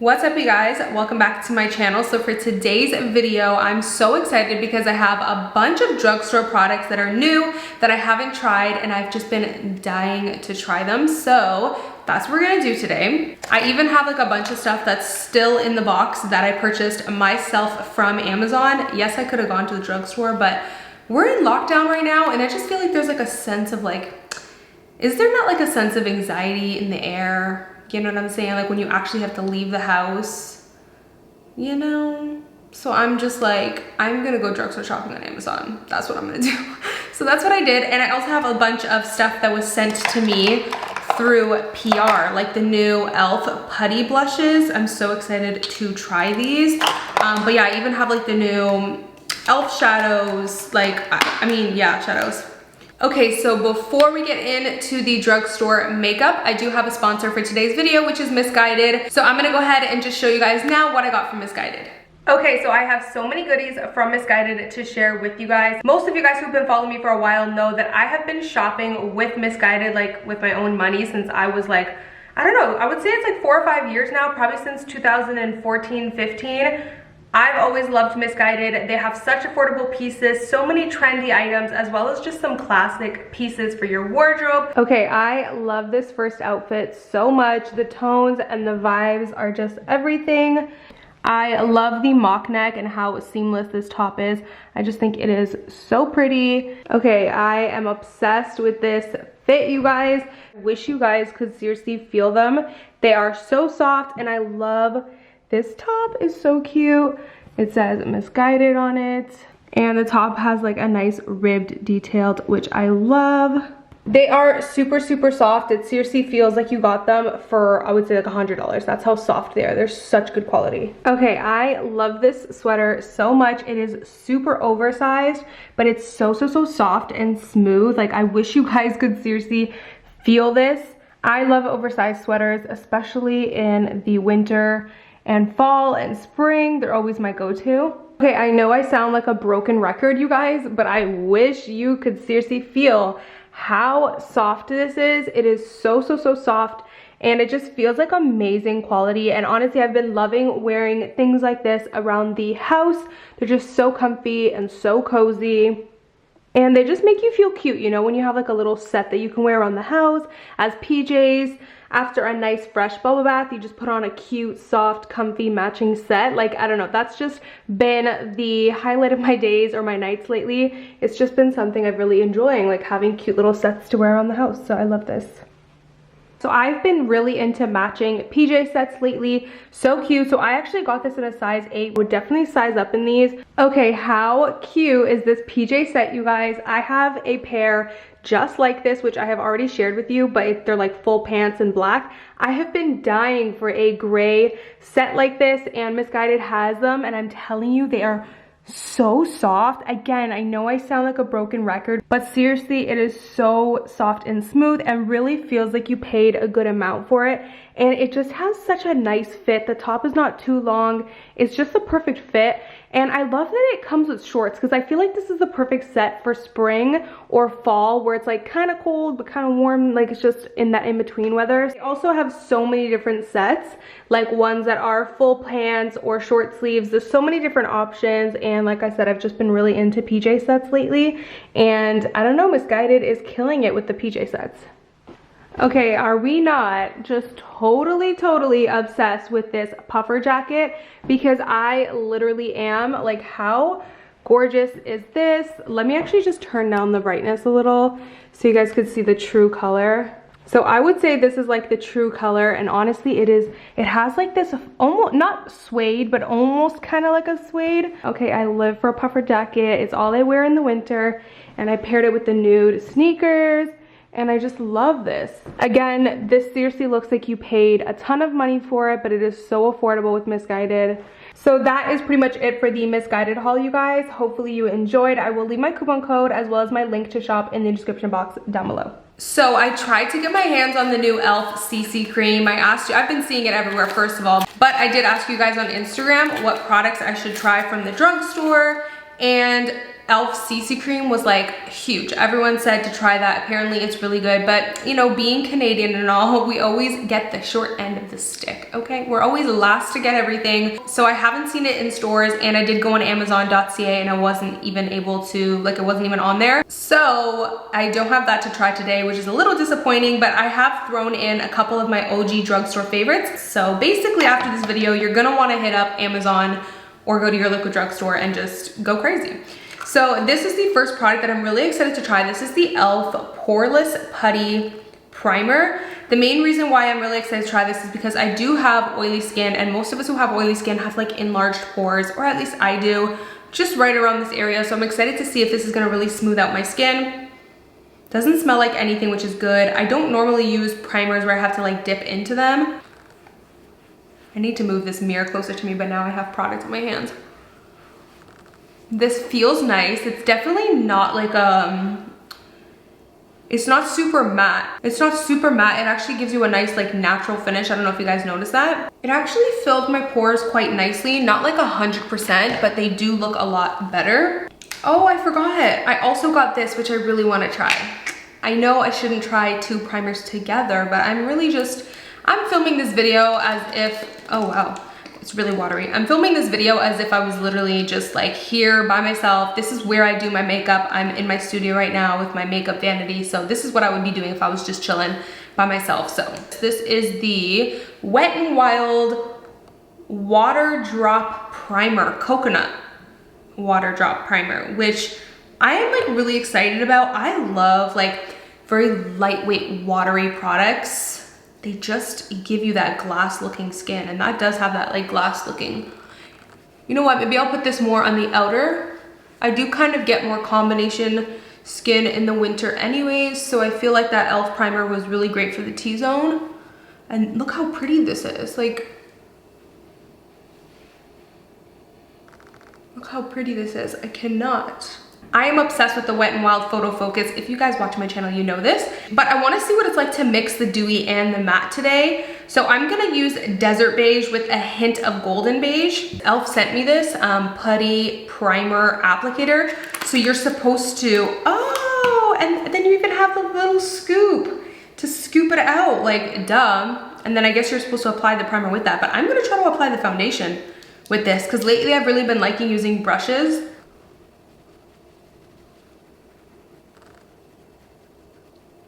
What's up, you guys? Welcome back to my channel. So for today's video, I'm so excited because I have a bunch of drugstore products that are new that I haven't tried, and I've just been dying to try them. So that's what we're gonna do today. I even have like a bunch of stuff that's still in the box that I purchased myself from Amazon. Yes, I could have gone to the drugstore, but we're in lockdown right now, and I just feel like there's like a sense of like, is there not like a sense of anxiety in the air? You know what I'm saying? Like when you actually have to leave the house, you know? So I'm just like, I'm gonna go drugstore shopping on Amazon. That's what I'm gonna do. So that's what I did. And I also have a bunch of stuff that was sent to me through PR, like the new e.l.f. putty blushes. I'm so excited to try these. But yeah, I even have like the new e.l.f. shadows, like, I mean, yeah, shadows. Okay, so before we get into the drugstore makeup, I do have a sponsor for today's video, which is Missguided. So I'm gonna go ahead and just show you guys now what I got from Missguided. Okay, so I have so many goodies from Missguided to share with you guys. Most of you guys who've been following me for a while know that I have been shopping with Missguided, like with my own money, since I was like, I don't know, I would say it's like 4 or 5 years now, probably since 2014, 15. I've always loved Missguided. They have such affordable pieces, so many trendy items, as well as just some classic pieces for your wardrobe. Okay, I love this first outfit so much. The tones and the vibes are just everything. I love the mock neck and how seamless this top is. I just think it is so pretty. Okay, I am obsessed with this fit, you guys. Wish you guys could seriously feel them. They are so soft, and I love this top. Is so cute. It says Missguided on it, and the top has like a nice ribbed detailed, which I love. They are super soft. It seriously feels like you got them for, I would say, like $100. That's how soft they are. They're such good quality. Okay, I love this sweater so much. It is super oversized, but it's so soft and smooth. Like, I wish you guys could seriously feel this. I love oversized sweaters, especially in the winter and fall and spring. They're always my go-to. Okay, I know I sound like a broken record, you guys, but I wish you could seriously feel how soft this is. It is so soft, and it just feels like amazing quality. And honestly, I've been loving wearing things like this around the house. They're just so comfy and so cozy. And they just make you feel cute, you know, when you have like a little set that you can wear around the house as PJs. After a nice fresh bubble bath, you just put on a cute, soft, comfy matching set. Like, I don't know, that's just been the highlight of my days or my nights lately. It's just been something I've really enjoying, like having cute little sets to wear around the house. So I love this. So I've been really into matching PJ sets lately. So cute. So I actually got this in a size 8. Would definitely size up in these. Okay, how cute is this PJ set, you guys? I have a pair just like this, which I have already shared with you, but they're like full pants in black. I have been dying for a gray set like this, and Missguided has them, and I'm telling you, they are so soft. Again, I know I sound like a broken record, but seriously, it is so soft and smooth and really feels like you paid a good amount for it. And it just has such a nice fit. The top is not too long. It's just the perfect fit. And I love that it comes with shorts, because I feel like this is the perfect set for spring or fall, where it's like kind of cold but kind of warm, like it's just in that in-between weather. They also have so many different sets, like ones that are full pants or short sleeves. There's so many different options, and like I said, I've just been really into PJ sets lately, and I don't know, Missguided is killing it with the PJ sets. Okay, are we not just totally obsessed with this puffer jacket? Because I literally am. Like, how gorgeous is this? Let me actually just turn down the brightness a little so you guys could see the true color. So I would say this is like the true color, and honestly it has like this almost, not suede, but almost kind of like a suede. Okay, I live for a puffer jacket. It's all I wear in the winter, and I paired it with the nude sneakers. And I just love this. Again, this seriously looks like you paid a ton of money for it, but it is so affordable with Missguided. So that is pretty much it for the Missguided haul, you guys. Hopefully you enjoyed. I will leave my coupon code as well as my link to shop in the description box down below. So I tried to get my hands on the new e.l.f. CC cream. I asked you, I've been seeing it everywhere first of all, but I did ask you guys on Instagram what products I should try from the drugstore, and e.l.f. CC cream was like huge. Everyone said to try that. Apparently it's really good, but you know, being Canadian and all, we always get the short end of the stick, okay? We're always last to get everything. So I haven't seen it in stores, and I did go on Amazon.ca and I wasn't even able to, like, it wasn't even on there. So I don't have that to try today, which is a little disappointing, but I have thrown in a couple of my OG drugstore favorites. So basically after this video, you're gonna wanna hit up Amazon or go to your local drugstore and just go crazy. So this is the first product that I'm really excited to try. This is the e.l.f. Poreless Putty Primer. The main reason why I'm really excited to try this is because I do have oily skin, and most of us who have oily skin have like enlarged pores, or at least I do, just right around this area. So I'm excited to see if this is gonna really smooth out my skin. Doesn't smell like anything, which is good. I don't normally use primers where I have to like dip into them. I need to move this mirror closer to me, but now I have product in my hands. This feels nice. It's definitely not like it's not super matte. It's not super matte. It actually gives you a nice like natural finish. I don't know if you guys noticed that. It actually filled my pores quite nicely. Not like 100%, but they do look a lot better. Oh, I forgot. I also got this, which I really want to try. I know I shouldn't try two primers together, but I'm filming this video as if, oh wow, it's really watery. I'm filming this video as if I was literally just like here by myself. This is where I do my makeup. I'm in my studio right now with my makeup vanity. So this is what I would be doing if I was just chilling by myself. So this is the Wet n Wild Water Drop Primer, Coconut Water Drop Primer, which I am like really excited about. I love like very lightweight watery products. They just give you that glass looking skin, and that does have that like glass looking. You know what, maybe I'll put this more on the outer. I do kind of get more combination skin in the winter anyways, so I feel like that e.l.f. primer was really great for the T-zone. And look how pretty this is. Like, look how pretty this is. I cannot. I am obsessed with the Wet n Wild Photo Focus. If you guys watch my channel, you know this. But I wanna see what it's like to mix the dewy and the matte today. So I'm gonna use Desert Beige with a hint of Golden Beige. e.l.f. sent me this putty primer applicator. So you're supposed to, oh, and then you even have the little scoop to scoop it out, like duh. And then I guess you're supposed to apply the primer with that. But I'm gonna try to apply the foundation with this, because lately I've really been liking using brushes.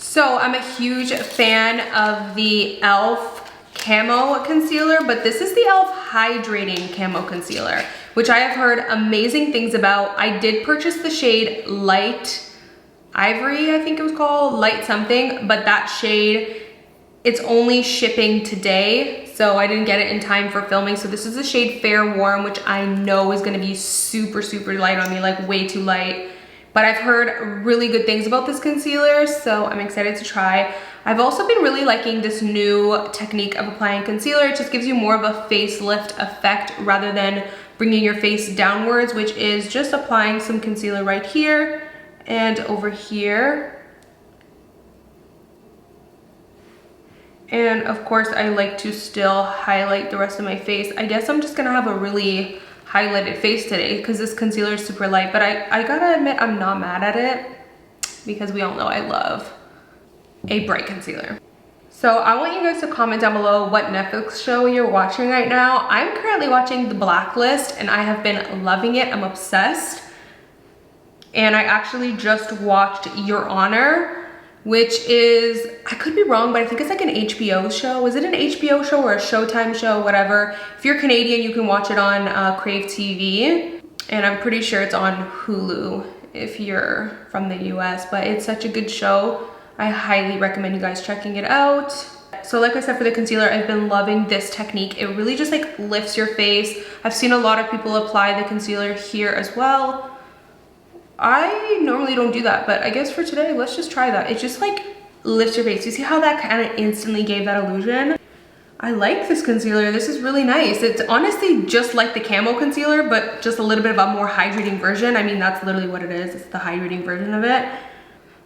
So I'm a huge fan of the e.l.f. Camo Concealer, but this is the e.l.f. Hydrating Camo Concealer, which I have heard amazing things about. I did purchase the shade Light Ivory, I think it was called, Light something, but that shade, it's only shipping today, so I didn't get it in time for filming. So this is the shade Fair Warm, which I know is gonna be super, super light on me, like way too light. But I've heard really good things about this concealer, so I'm excited to try. I've also been really liking this new technique of applying concealer. It just gives you more of a facelift effect rather than bringing your face downwards, which is just applying some concealer right here and over here. And of course, I like to still highlight the rest of my face. I guess I'm just gonna have a really highlighted face today because this concealer is super light, but I gotta admit I'm not mad at it because we all know I love a bright concealer. So I want you guys to comment down below what Netflix show you're watching right now. I'm currently watching The Blacklist and I have been loving it. I'm obsessed. And I actually just watched Your Honor, which is, I could be wrong, but I think it's like an HBO show. Is it an HBO show or a Showtime show, whatever? If you're Canadian, you can watch it on Crave TV. And I'm pretty sure it's on Hulu if you're from the US, but it's such a good show. I highly recommend you guys checking it out. So like I said, for the concealer, I've been loving this technique. It really just like lifts your face. I've seen a lot of people apply the concealer here as well. I normally don't do that, but I guess for today, let's just try that. It just like lifts your face. You see how that kind of instantly gave that illusion? I like this concealer. This is really nice. It's honestly just like the Camo Concealer, but just a little bit of a more hydrating version. I mean, that's literally what it is. It's the hydrating version of it.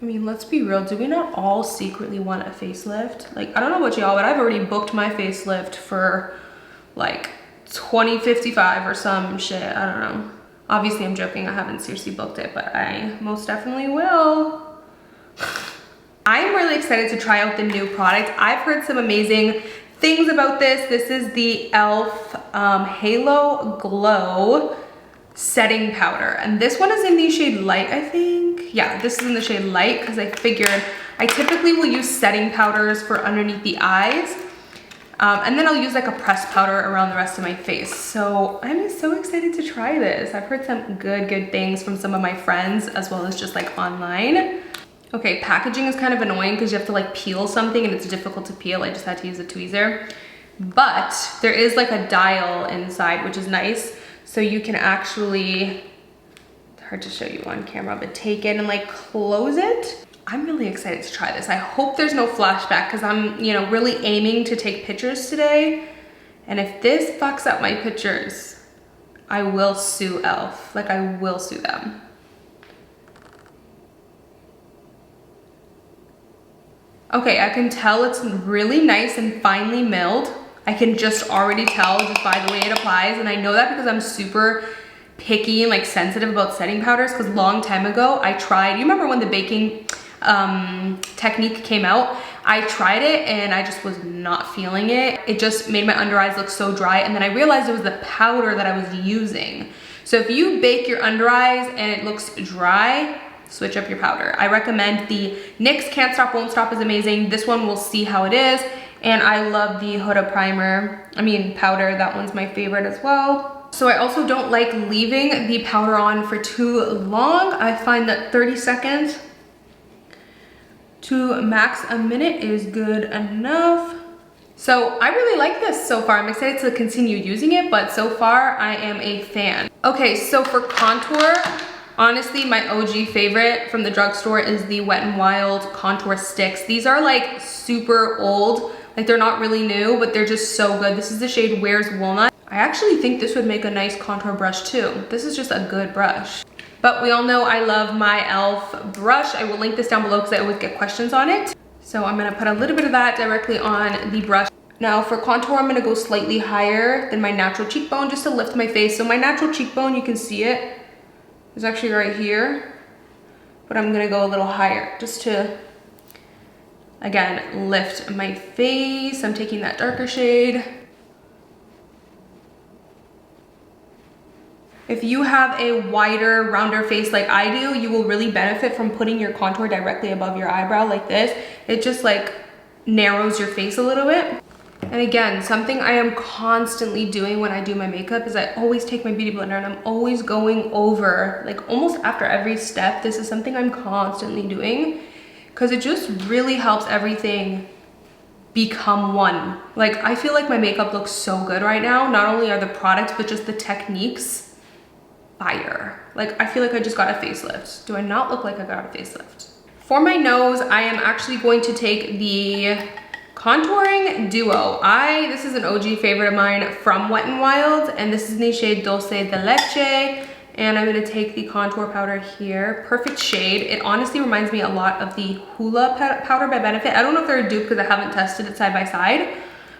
I mean, let's be real. Do we not all secretly want a facelift? Like, I don't know about y'all, but I've already booked my facelift for like 2055 or some shit. I don't know. Obviously I'm joking, I haven't seriously booked it, but I most definitely will. I'm really excited to try out the new product. I've heard some amazing things about this. This is the e.l.f. Halo Glow setting powder. And this one is in the shade light, I think. Yeah, this is in the shade light because I figured I typically will use setting powders for underneath the eyes. And then I'll use like a pressed powder around the rest of my face. So I'm so excited to try this. I've heard some good things from some of my friends as well as just like online. Okay, packaging is kind of annoying because you have to like peel something and it's difficult to peel. I just had to use a tweezer. But there is like a dial inside, which is nice. So you can actually, it's hard to show you on camera, but take it and like close it. I'm really excited to try this. I hope there's no flashback because I'm, you know, really aiming to take pictures today. And if this fucks up my pictures, I will sue e.l.f. Like I will sue them. Okay, I can tell it's really nice and finely milled. I can just already tell just by the way it applies. And I know that because I'm super picky and like sensitive about setting powders because long time ago I tried, you remember when the baking technique came out? I tried it and I just was not feeling it. It just made my under eyes look so dry. And then I realized it was the powder that I was using. So if you bake your under eyes and it looks dry, switch up your powder. I recommend the NYX Can't Stop Won't Stop is amazing. This one we'll see how it is. And I love the Huda primer, powder. That one's my favorite as well. So I also don't like leaving the powder on for too long. I find that 30 seconds to max a minute is good enough. So I really like this so far. I'm excited to continue using it, but so far I am a fan. Okay, so for contour, honestly, my OG favorite from the drugstore is the Wet n Wild contour sticks. These are like super old, like they're not really new, but they're just so good. This is the shade Where's Walnut. I actually think this would make a nice contour brush too. This is just a good brush. But we all know I love my e.l.f. brush. I will link this down below because I always get questions on it. So I'm gonna put a little bit of that directly on the brush. Now for contour, I'm gonna go slightly higher than my natural cheekbone just to lift my face. So my natural cheekbone, you can see it, is actually right here. But I'm gonna go a little higher just to, again, lift my face. I'm taking that darker shade. If you have a wider, rounder face like I do, you will really benefit from putting your contour directly above your eyebrow like this. It just like narrows your face a little bit. And again, something I am constantly doing when I do my makeup is I always take my beauty blender and I'm always going over, like almost after every step. This is something I'm constantly doing because it just really helps everything become one. Like I feel like my makeup looks so good right now. Not only are the products, but just the techniques fire. Like I feel like I just got a facelift. Do I not look like I got a facelift? For my nose, I am actually going to take the Contouring Duo. This is an OG favorite of mine from Wet n Wild, and this is in the shade Dulce de Leche. And I'm gonna take the contour powder here. Perfect shade. It honestly reminds me a lot of the Hoola powder by Benefit. I don't know if they're a dupe because I haven't tested it side by side,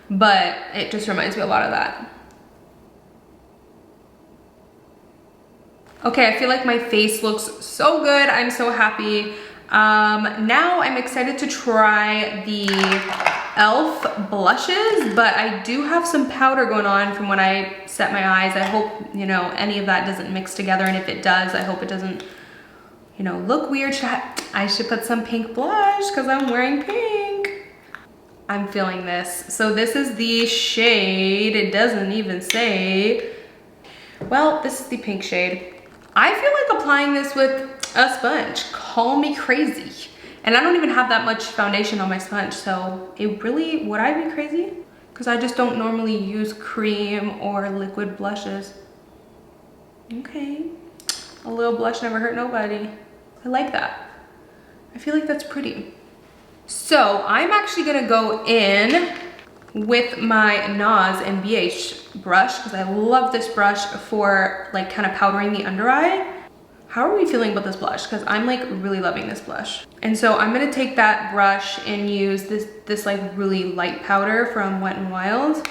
but it just reminds me a lot of that. Okay, I feel like my face looks so good. I'm so happy. Now I'm excited to try the e.l.f. blushes, but I do have some powder going on from when I set my eyes. I hope, you know, any of that doesn't mix together, and if it does, I hope it doesn't, you know, look weird. I should put some pink blush because I'm wearing pink. I'm feeling this. So this is the shade, it doesn't even say. Well, this is the pink shade. I feel like applying this with a sponge. Call me crazy. And I don't even have that much foundation on my sponge, so it really, would I be crazy? Because I just don't normally use cream or liquid blushes. Okay, a little blush never hurt nobody. I like that. I feel like that's pretty. So I'm actually gonna go in with my NARS and BH brush because I love this brush for like kind of powdering the under eye. How are we feeling about this blush? Because I'm like really loving this blush. And so I'm gonna take that brush and use this like really light powder from Wet n Wild.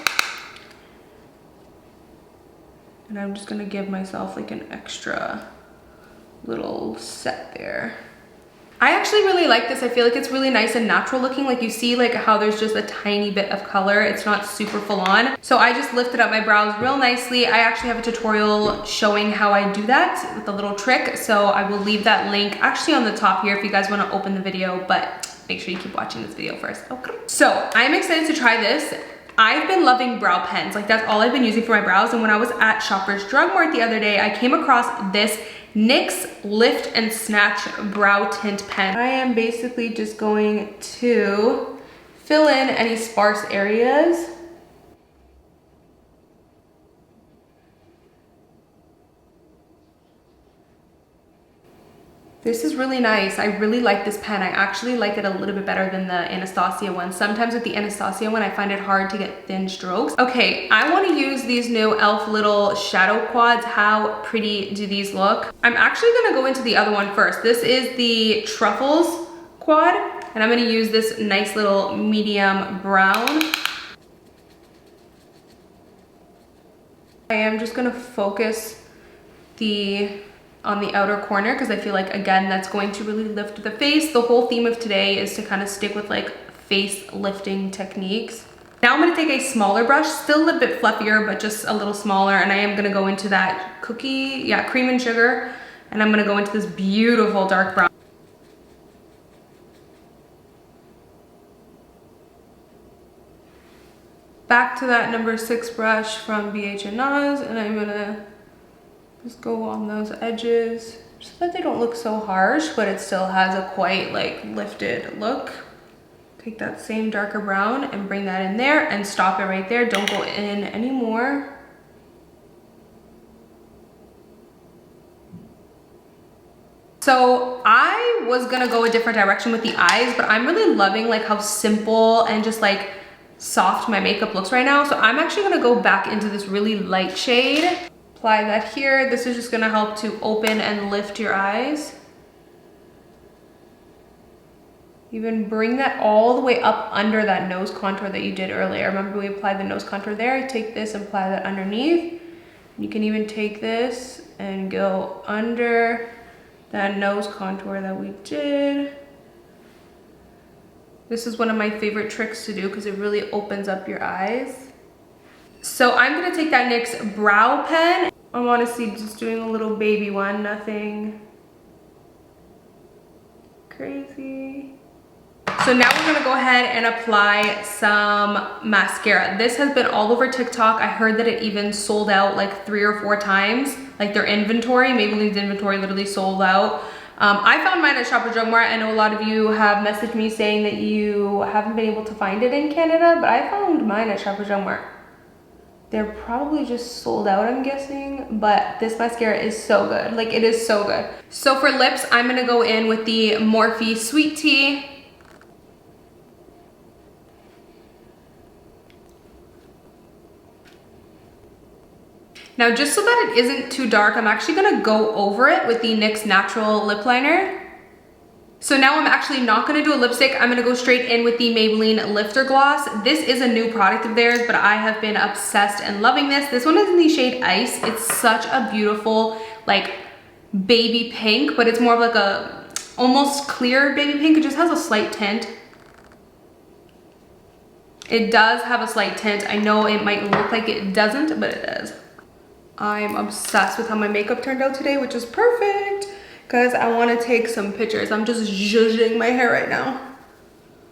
And I'm just gonna give myself like an extra little set there. I actually really like this. I feel like it's really nice and natural looking. Like you see like how there's just a tiny bit of color. It's not super full on. So I just lifted up my brows real nicely. I actually have a tutorial showing how I do that with a little trick. So I will leave that link actually on the top here if you guys want to open the video, but make sure you keep watching this video first. Okay. So I'm excited to try this. I've been loving brow pens. Like that's all I've been using for my brows. And when I was at Shoppers Drug Mart the other day, I came across this NYX Lift and Snatch Brow Tint Pen. I am basically just going to fill in any sparse areas. This is really nice. I really like this pen. I actually like it a little bit better than the Anastasia one. Sometimes with the Anastasia one, I find it hard to get thin strokes. Okay, I want to use these new e.l.f. little shadow quads. How pretty do these look? I'm actually going to go into the other one first. This is the Truffles quad, and I'm going to use this nice little medium brown. I am just going to focus on the outer corner because I feel like, again, that's going to really lift the face. The whole theme of today is to kind of stick with like face lifting techniques. Now I'm going to take a smaller brush, still a little bit fluffier, but just a little smaller. And I am going to go into that cream and sugar. And I'm going to go into this beautiful dark brown. Back to that number 6 brush from BH and Nas, and I'm going to just go on those edges so that they don't look so harsh, but it still has a quite like lifted look. Take that same darker brown and bring that in there and stop it right there. Don't go in anymore. So I was gonna go a different direction with the eyes, but I'm really loving like how simple and just like soft my makeup looks right now. So I'm actually gonna go back into this really light shade. Apply that here. This is just gonna help to open and lift your eyes. Even bring that all the way up under that nose contour that you did earlier. Remember we applied the nose contour there? Take this and apply that underneath. You can even take this and go under that nose contour that we did. This is one of my favorite tricks to do because it really opens up your eyes. So I'm gonna take that NYX brow pen. I wanna see just doing a little baby one, nothing crazy. So now we're gonna go ahead and apply some mascara. This has been all over TikTok. I heard that it even sold out like 3 or 4 times, like their inventory, Maybelline's inventory literally sold out. I found mine at Shoppers Drug Mart. I know a lot of you have messaged me saying that you haven't been able to find it in Canada, but I found mine at Shoppers Drug Mart. They're probably just sold out, I'm guessing, but this mascara is so good. Like, it is so good. So for lips, I'm gonna go in with the Morphe Sweet Tea. Now, just so that it isn't too dark, I'm actually gonna go over it with the NYX Natural Lip Liner. So now I'm actually not gonna do a lipstick. I'm gonna go straight in with the Maybelline Lifter Gloss. This is a new product of theirs, but I have been obsessed and loving this. This one is in the shade Ice. It's such a beautiful, like, baby pink, but it's more of like a almost clear baby pink. It just has a slight tint. It does have a slight tint. I know it might look like it doesn't, but it does. I'm obsessed with how my makeup turned out today, which is perfect because I want to take some pictures. I'm just zhuzhing my hair right now.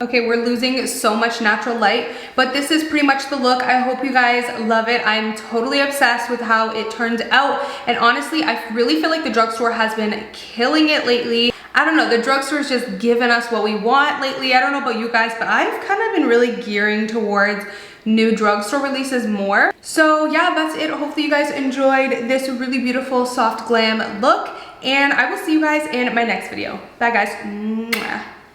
Okay, we're losing so much natural light, but this is pretty much the look. I hope you guys love it. I'm totally obsessed with how it turned out. And honestly, I really feel like the Drugstore has been killing it lately. I don't know, the Drugstore is just giving us what we want lately. I don't know about you guys, but I've kind of been really gearing towards new Drugstore releases more. So yeah, that's it. Hopefully you guys enjoyed this really beautiful soft glam look, and I will see you guys in my next video. Bye guys. Mwah.